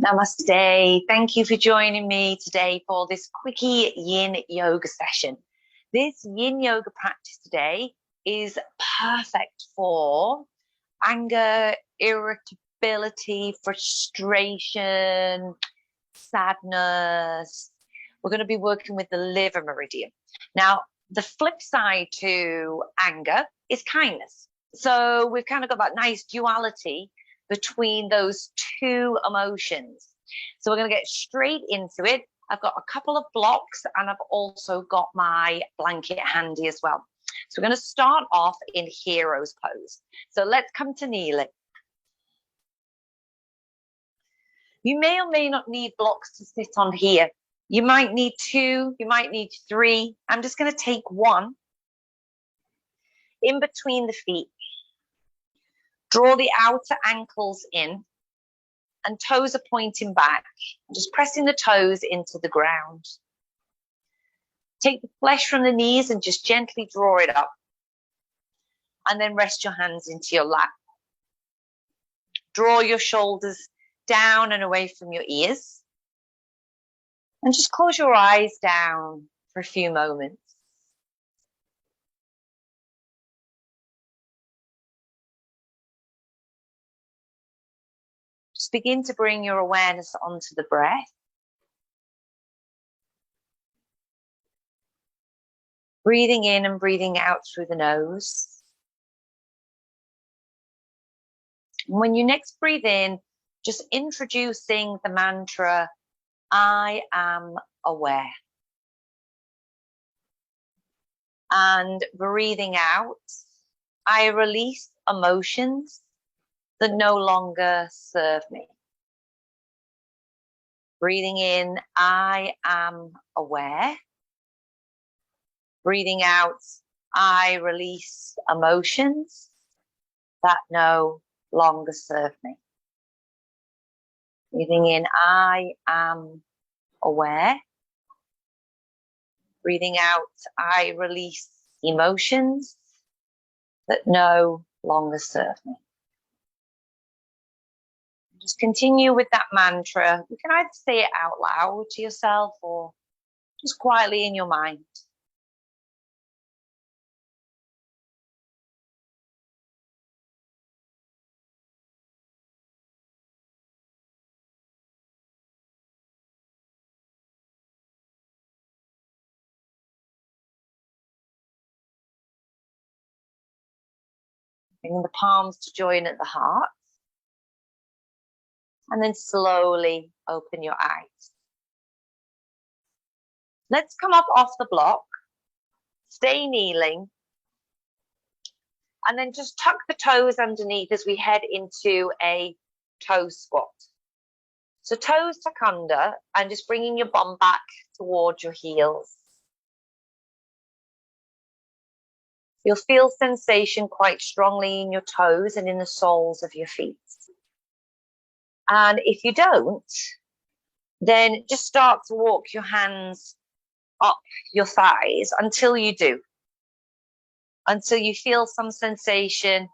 Namaste. Thank you for joining me today for this quickie Yin Yoga session. This Yin Yoga practice today is perfect for anger, irritability, frustration, sadness. We're going to be working with the liver meridian. Now, the flip side to anger is kindness. So we've kind of got that nice duality between those two emotions. So we're going to get straight into it. I've got a couple of blocks and I've also got my blanket handy as well. So we're going to start off in hero's pose. So let's come to kneeling. You may or may not need blocks to sit on here. You might need 2, you might need 3. I'm just going to take 1 in between the feet. Draw the outer ankles in and toes are pointing back. Just pressing the toes into the ground. Take the flesh from the knees and just gently draw it up. And then rest your hands into your lap. Draw your shoulders down and away from your ears. And just close your eyes down for a few moments. Just begin to bring your awareness onto the breath. Breathing in and breathing out through the nose. And when you next breathe in, just introducing the mantra, I am aware. And breathing out, I release emotions that no longer serve me. Breathing in, I am aware. Breathing out, I release emotions that no longer serve me. Breathing in, I am aware. Breathing out, I release emotions that no longer serve me. Just continue with that mantra. You can either say it out loud to yourself or just quietly in your mind. Bring the palms to join at the heart. And then slowly open your eyes. Let's come up off the block. Stay kneeling. And then just tuck the toes underneath as we head into a toe squat. So toes tuck under and just bringing your bum back towards your heels. You'll feel sensation quite strongly in your toes and in the soles of your feet. And if you don't, then just start to walk your hands up your thighs until you do. Until you feel some sensation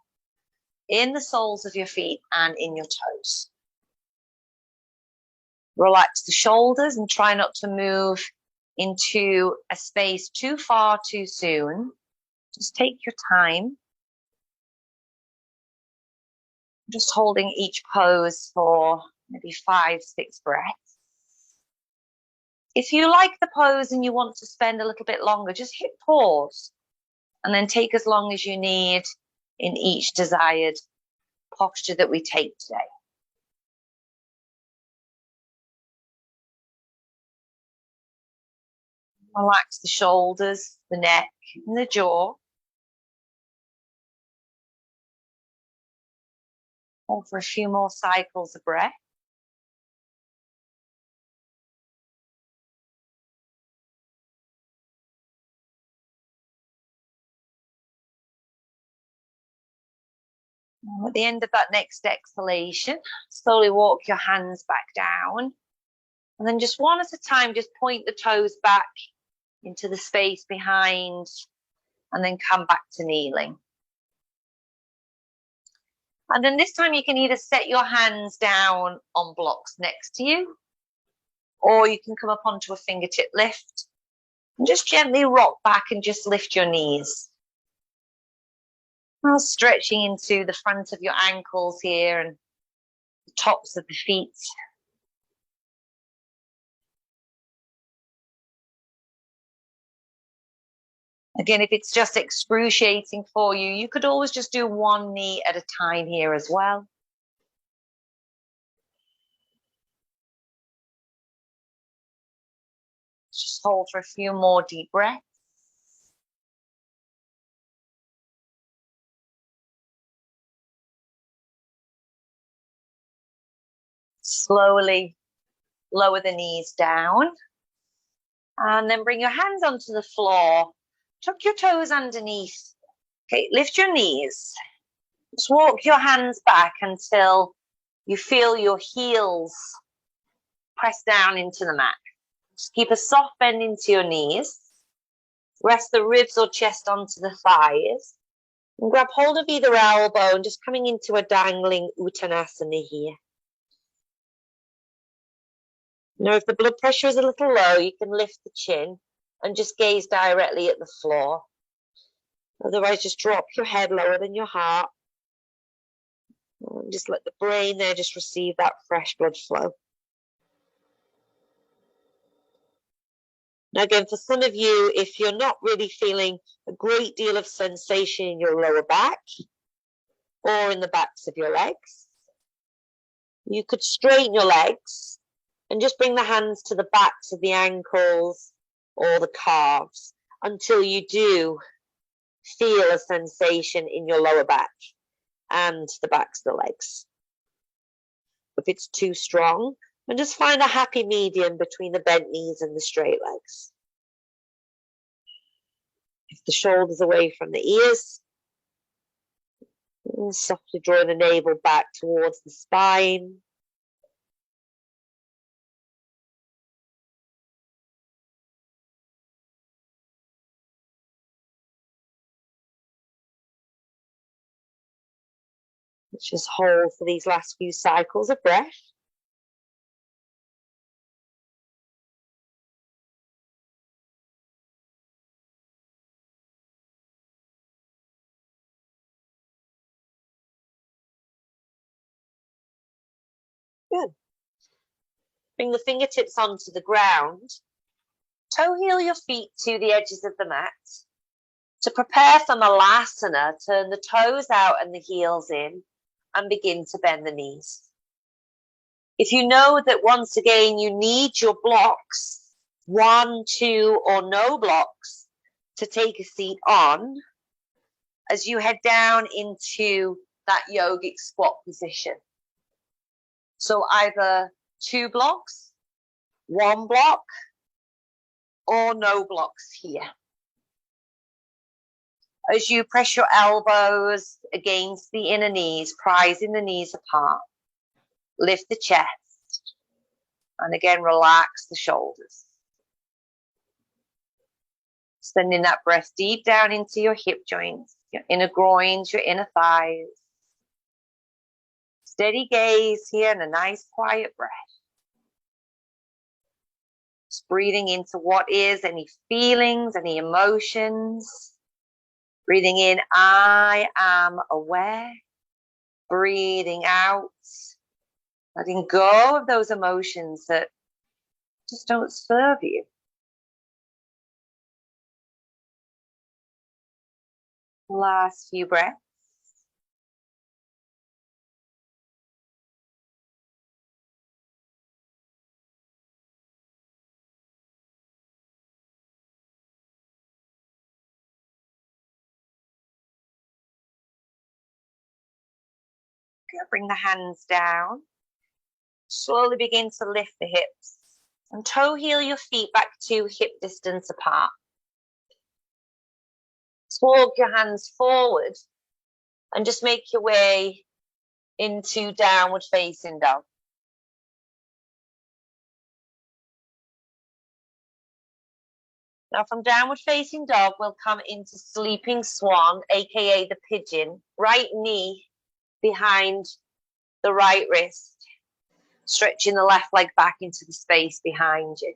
in the soles of your feet and in your toes. Relax the shoulders and try not to move into a space too far too soon. Just take your time. Just holding each pose for maybe 5-6 breaths. If you like the pose and you want to spend a little bit longer, just hit pause and then take as long as you need in each desired posture that we take today. Relax the shoulders, the neck, and the jaw. Hold for a few more cycles of breath. And at the end of that next exhalation, slowly walk your hands back down. And then just one at a time, just point the toes back into the space behind and then come back to kneeling. And then this time you can either set your hands down on blocks next to you, or you can come up onto a fingertip lift and just gently rock back and just lift your knees. Now stretching into the front of your ankles here and the tops of the feet. Again, if it's just excruciating for you, you could always just do one knee at a time here as well. Just hold for a few more deep breaths. Slowly lower the knees down. And then bring your hands onto the floor. Tuck your toes underneath. Okay, lift your knees. Just walk your hands back until you feel your heels press down into the mat. Just keep a soft bend into your knees. Rest the ribs or chest onto the thighs. And grab hold of either elbow and just coming into a dangling Uttanasana here. Now, if the blood pressure is a little low, you can lift the chin and just gaze directly at the floor. Otherwise, just drop your head lower than your heart. And just let the brain there just receive that fresh blood flow. Now, again, for some of you, if you're not really feeling a great deal of sensation in your lower back or in the backs of your legs, you could straighten your legs and just bring the hands to the backs of the ankles or the calves until you do feel a sensation in your lower back and the backs of the legs. If it's too strong, and just find a happy medium between the bent knees and the straight legs. If the shoulders away from the ears, softly draw the navel back towards the spine. Let's just hold for these last few cycles of breath. Good. Bring the fingertips onto the ground. Toe heel your feet to the edges of the mat. To prepare for Malasana, turn the toes out and the heels in and begin to bend the knees. If you know that once again you need your blocks, 1, 2, or no blocks, to take a seat on, as you head down into that yogic squat position. So either 2 blocks, 1 block, or no blocks here. As you press your elbows against the inner knees, prizing the knees apart, lift the chest, and again, relax the shoulders. Sending that breath deep down into your hip joints, your inner groins, your inner thighs. Steady gaze here and a nice quiet breath. Just breathing into what is, any feelings, any emotions. Breathing in, I am aware. Breathing out, letting go of those emotions that just don't serve you. Last few breaths. Bring the hands down. Slowly begin to lift the hips and toe heel your feet back to hip distance apart. Walk your hands forward and just make your way into downward facing dog. Now from downward facing dog, we'll come into sleeping swan, aka the pigeon. Right knee behind the right wrist. Stretching the left leg back into the space behind you.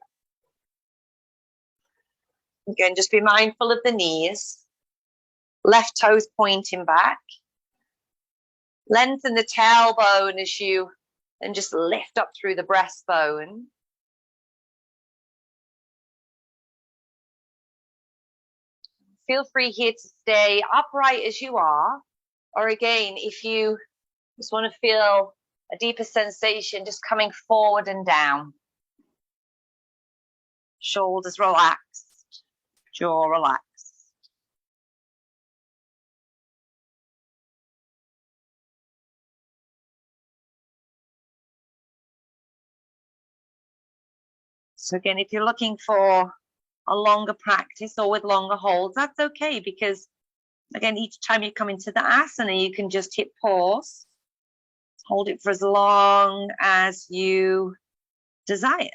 Again, just be mindful of the knees. Left toes pointing back. Lengthen the tailbone as you and just lift up through the breastbone. Feel free here to stay upright as you are. Or again, if you just want to feel a deeper sensation, just coming forward and down. Shoulders relaxed, jaw relaxed. So again, if you're looking for a longer practice or with longer holds, that's okay, because again, each time you come into the asana, you can just hit pause, hold it for as long as you desire.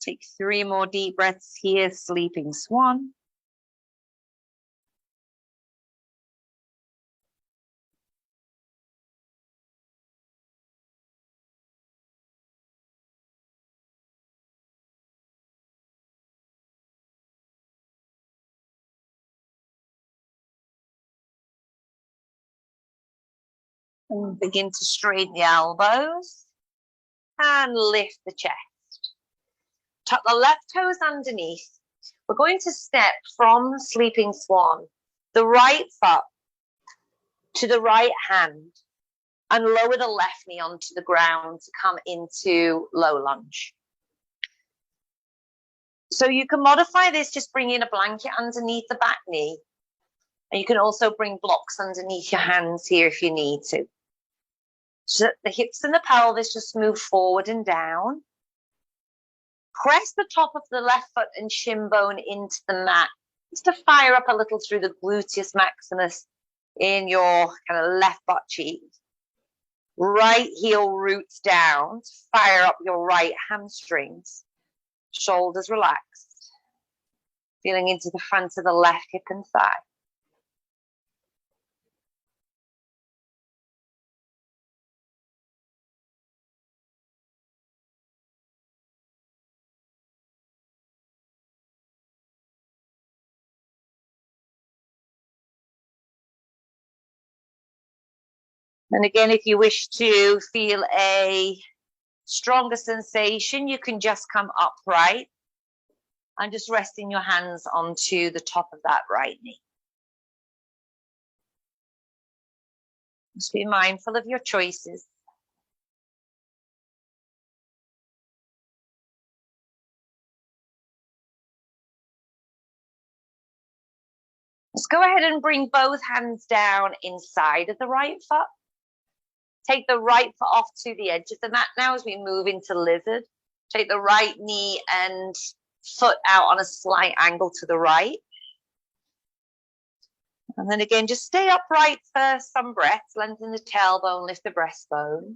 Take 3 more deep breaths here, sleeping swan. And begin to straighten the elbows and lift the chest. Tuck the left toes underneath. We're going to step from sleeping swan, the right foot to the right hand, and lower the left knee onto the ground to come into low lunge. So you can modify this, just bring in a blanket underneath the back knee. And you can also bring blocks underneath your hands here if you need to. So the hips and the pelvis just move forward and down. Press the top of the left foot and shin bone into the mat, just to fire up a little through the gluteus maximus in your kind of left butt cheek. Right heel roots down to fire up your right hamstrings. Shoulders relaxed. Feeling into the front of the left hip and thigh. And again, if you wish to feel a stronger sensation, you can just come upright and just resting your hands onto the top of that right knee. Just be mindful of your choices. Let's go ahead and bring both hands down inside of the right foot. Take the right foot off to the edge of the mat now as we move into lizard. Take the right knee and foot out on a slight angle to the right. And then again, just stay upright for some breaths. Lengthen the tailbone, lift the breastbone.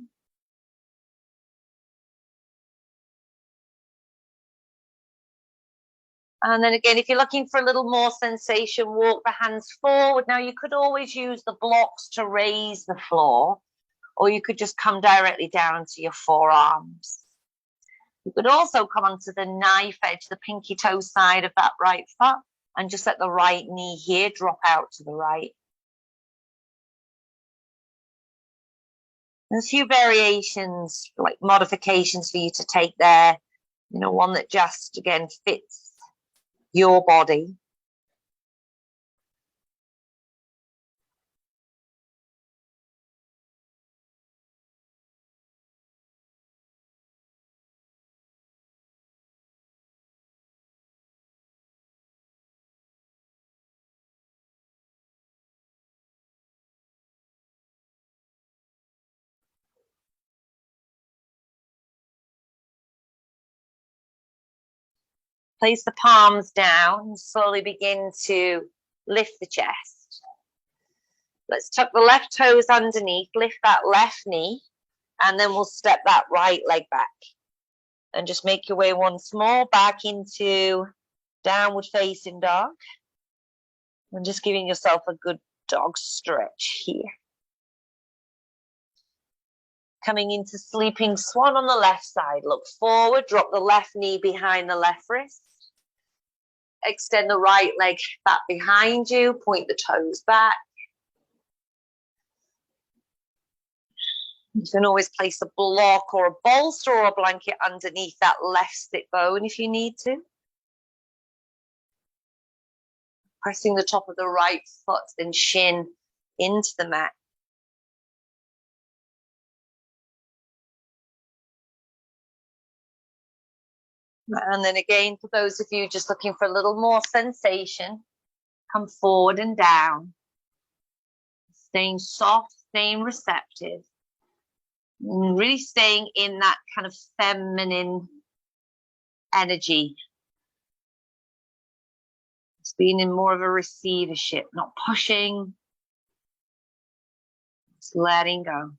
And then again, if you're looking for a little more sensation, walk the hands forward. Now, you could always use the blocks to raise the floor, or you could just come directly down to your forearms. You could also come onto the knife edge, the pinky toe side of that right foot, and just let the right knee here drop out to the right. There's a few variations, like modifications for you to take there. You know, one that just, again, fits your body. Place the palms down and slowly begin to lift the chest. Let's tuck the left toes underneath, lift that left knee, and then we'll step that right leg back. And just make your way once more back into downward facing dog. And just giving yourself a good dog stretch here. Coming into sleeping swan on the left side. Look forward, drop the left knee behind the left wrist. Extend the right leg back behind you, point the toes back. You can always place a block or a bolster or a blanket underneath that left sit bone if you need to. Pressing the top of the right foot and shin into the mat. And then again, for those of you just looking for a little more sensation, come forward and down. Staying soft, staying receptive. And really staying in that kind of feminine energy. It's being in more of a receivership, not pushing. Just letting go.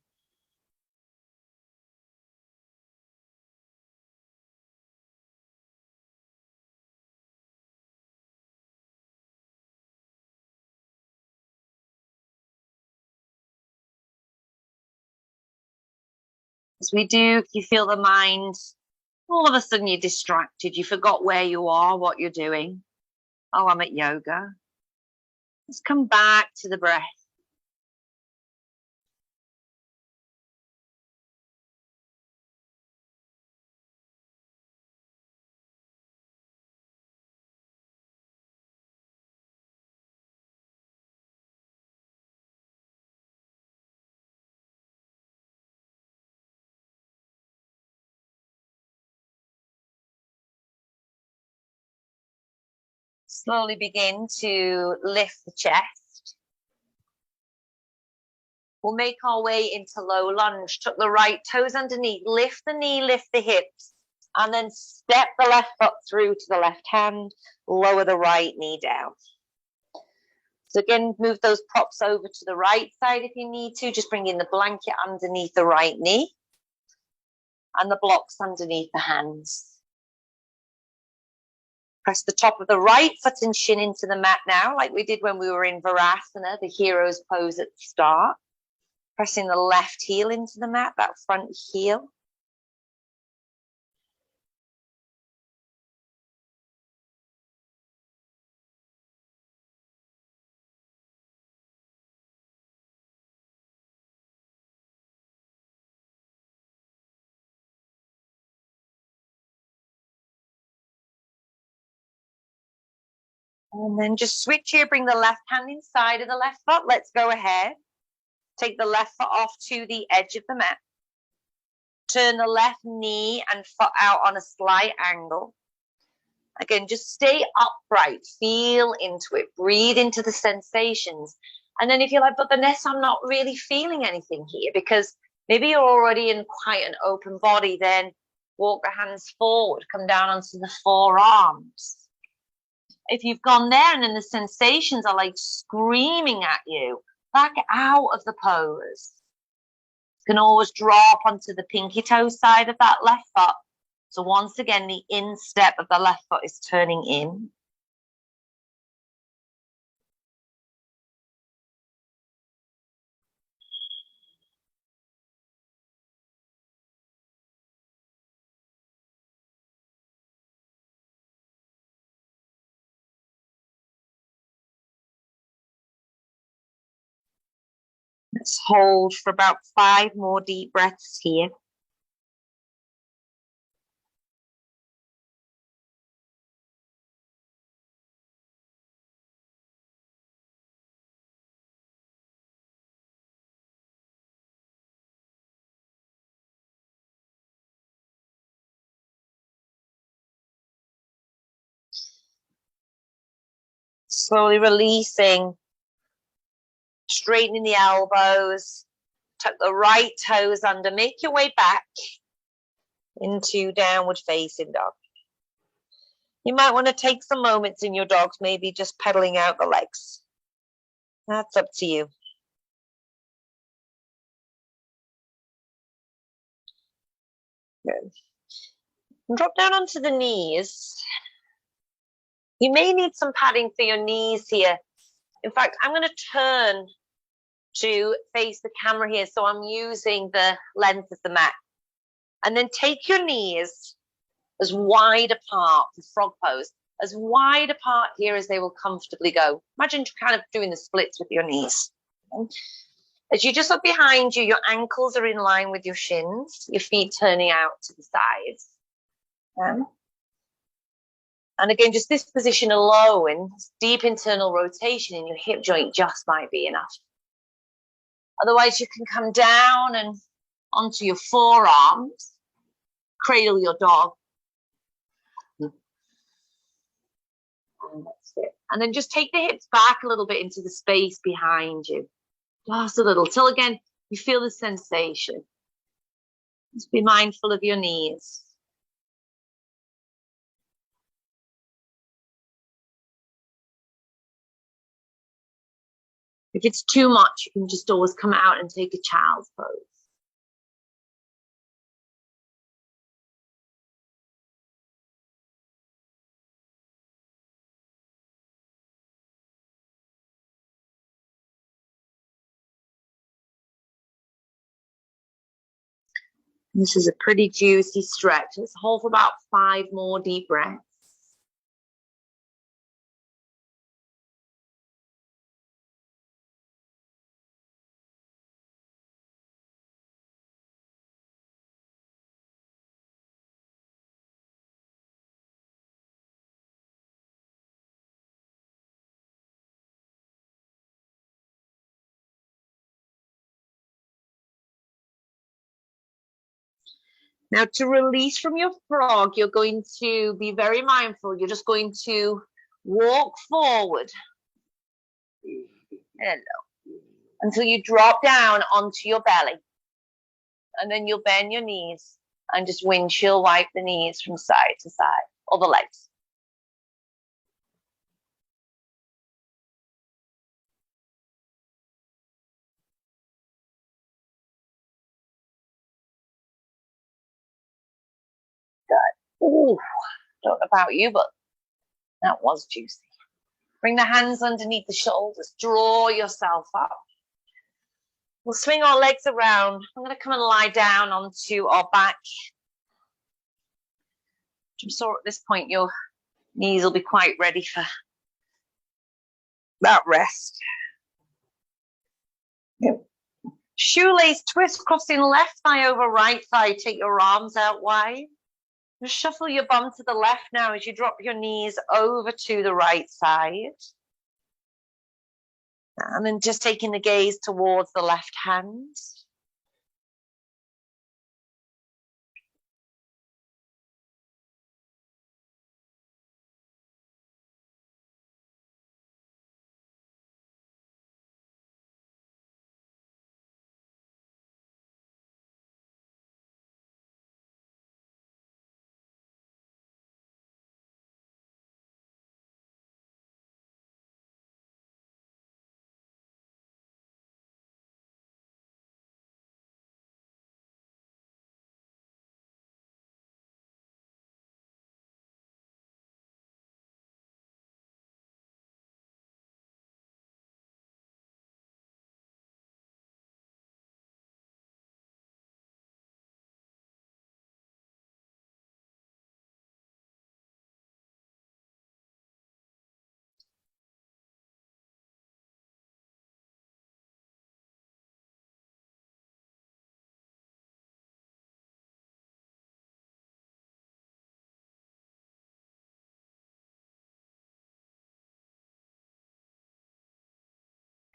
As we do, if you feel the mind, all of a sudden you're distracted, you forgot where you are, what you're doing. Oh, I'm at yoga. Let's come back to the breath. Slowly begin to lift the chest. We'll make our way into low lunge. Tuck the right toes underneath. Lift the knee, lift the hips. And then step the left foot through to the left hand. Lower the right knee down. So again, move those props over to the right side if you need to. Just bring in the blanket underneath the right knee. And the blocks underneath the hands. Press the top of the right foot and shin into the mat now, like we did when we were in Virasana, the hero's pose at the start. Pressing the left heel into the mat, that front heel. And then just switch here, bring the left hand inside of the left foot. Let's go ahead. Take the left foot off to the edge of the mat. Turn the left knee and foot out on a slight angle. Again, just stay upright. Feel into it. Breathe into the sensations. And then if you're like, but Vanessa, I'm not really feeling anything here, because maybe you're already in quite an open body, then walk the hands forward. Come down onto the forearms. If you've gone there and then the sensations are like screaming at you, back out of the pose. You can always drop onto the pinky toe side of that left foot. So once again, the instep of the left foot is turning in. Let's hold for about 5 more deep breaths here. Slowly releasing, straightening the elbows, tuck the right toes under, make your way back into downward facing dog. You might want to take some moments in your dogs, maybe just pedaling out the legs. That's up to you. Good. And drop down onto the knees. You may need some padding for your knees here. In fact, I'm going to turn to face the camera here, so I'm using the length of the mat. And then take your knees as wide apart, the frog pose, as wide apart here as they will comfortably go. Imagine kind of doing the splits with your knees. As you just look behind you, your ankles are in line with your shins, your feet turning out to the sides. And again, just this position alone, deep internal rotation in your hip joint just might be enough. Otherwise, you can come down and onto your forearms, cradle your dog. And that's it. And then just take the hips back a little bit into the space behind you. Just a little, till again, you feel the sensation. Just be mindful of your knees. If it's too much, you can just always come out and take a child's pose. This is a pretty juicy stretch. Let's hold for about 5 more deep breaths. Now, to release from your frog, you're going to be very mindful. You're just going to walk forward. Hello. Until you drop down onto your belly. And then you'll bend your knees and just windshield wipe the knees from side to side, or the legs. Good. Ooh, don't know about you, but that was juicy. Bring the hands underneath the shoulders. Draw yourself up. We'll swing our legs around. I'm going to come and lie down onto our back. I'm sure at this point your knees will be quite ready for that rest. Yep. Shoelace twist, crossing left thigh over right thigh. Take your arms out wide. Just shuffle your bum to the left now as you drop your knees over to the right side. And then just taking the gaze towards the left hand.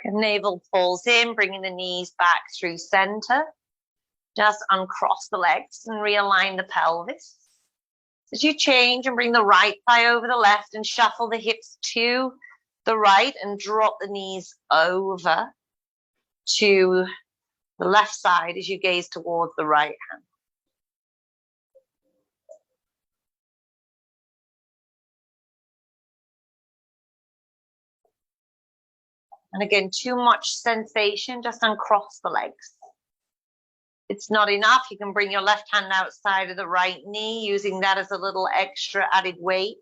Navel pulls in, bringing the knees back through center. Just uncross the legs and realign the pelvis. As you change and bring the right thigh over the left and shuffle the hips to the right and drop the knees over to the left side as you gaze towards the right hand. And again, too much sensation, just uncross the legs. it's not enough, you can bring your left hand outside of the right knee, using that as a little extra added weight,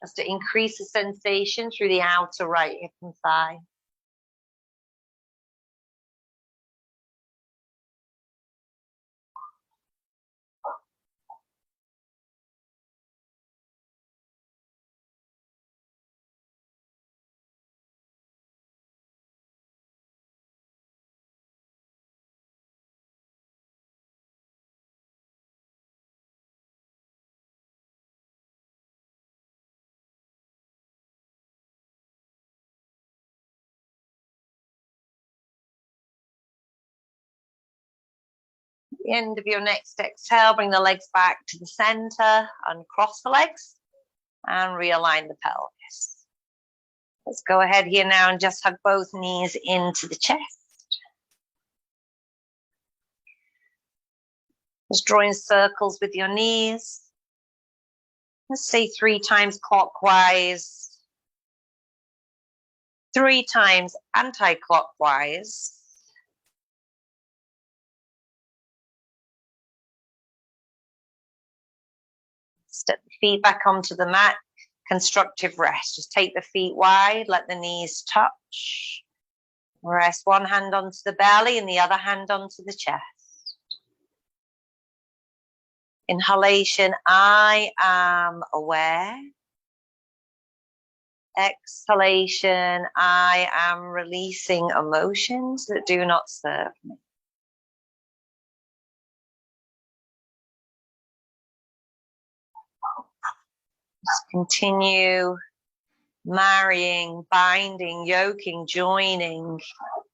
just to increase the sensation through the outer right hip and thigh. The end of your next exhale, bring the legs back to the center, uncross the legs, and realign the pelvis. Let's go ahead here now and just hug both knees into the chest. Just drawing circles with your knees. Let's say 3 times clockwise, 3 times anti-clockwise. Step the feet back onto the mat. Constructive rest. Just take the feet wide, let the knees touch. Rest one hand onto the belly and the other hand onto the chest. Inhalation, I am aware. Exhalation, I am releasing emotions that do not serve me. Just continue marrying, binding, yoking, joining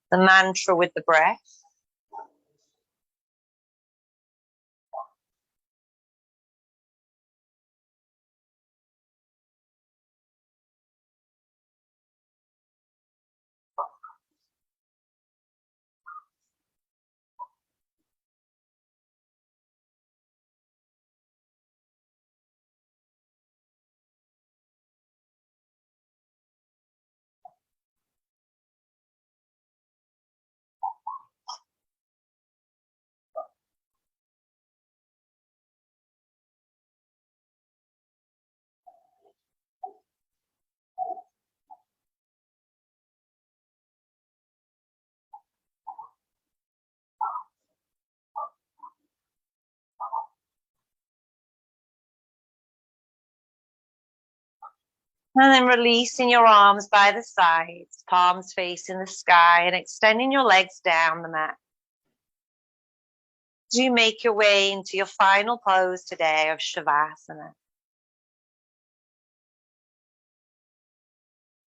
the mantra with the breath. And then releasing your arms by the sides, palms facing the sky, and extending your legs down the mat. As you make your way into your final pose today of Shavasana.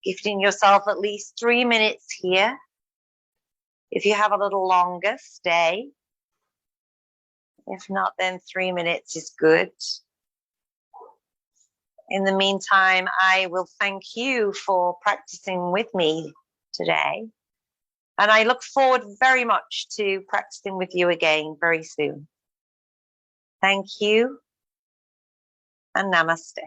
Gifting yourself at least 3 minutes here. If you have a little longer, stay. If not, then 3 minutes is good. In the meantime, I will thank you for practicing with me today. And I look forward very much to practicing with you again very soon. Thank you and namaste.